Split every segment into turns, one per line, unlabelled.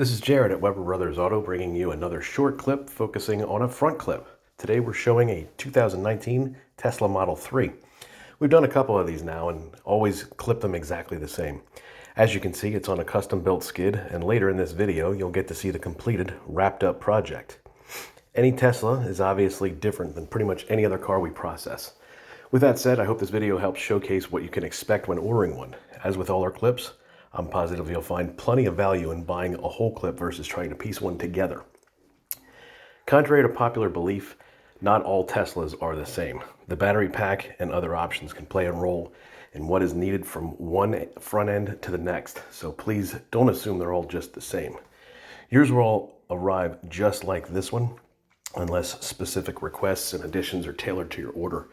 This is Jared at Weber Brothers Auto bringing you another short clip focusing on a front clip. Today we're showing a 2019 Tesla Model 3. We've done a couple of these now and always clip them exactly the same. As you can see, it's on a custom built skid, and later in this video you'll get to see the completed wrapped up project. Any Tesla is obviously different than pretty much any other car we process. With that said, I hope this video helps showcase what you can expect when ordering one. As with all our clips, I'm positive you'll find plenty of value in buying a whole clip versus trying to piece one together. Contrary to popular belief, not all Teslas are the same. The battery pack and other options can play a role in what is needed from one front end to the next, so please don't assume they're all just the same. Yours will all arrive just like this one, unless specific requests and additions are tailored to your order.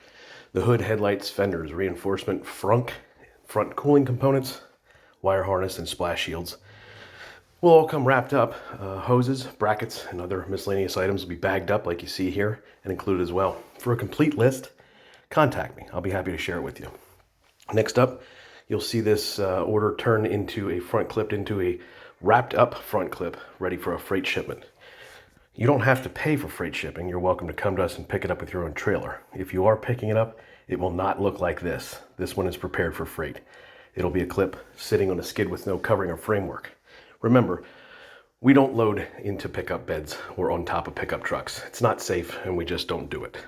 The hood, headlights, fenders, reinforcement, front cooling components, wire harness, and splash shields will all come wrapped up. Hoses, brackets, and other miscellaneous items will be bagged up like you see here and included as well. For a complete list, contact me. I'll be happy to share it with you. Next up, you'll see this order turn into a front clip into a wrapped up front clip ready for a freight shipment. You don't have to pay for freight shipping. You're welcome to come to us and pick it up with your own trailer. If you are picking it up, it will not look like this. This one is prepared for freight. It'll be a clip sitting on a skid with no covering or framework. Remember, we don't load into pickup beds or on top of pickup trucks. It's not safe and we just don't do it.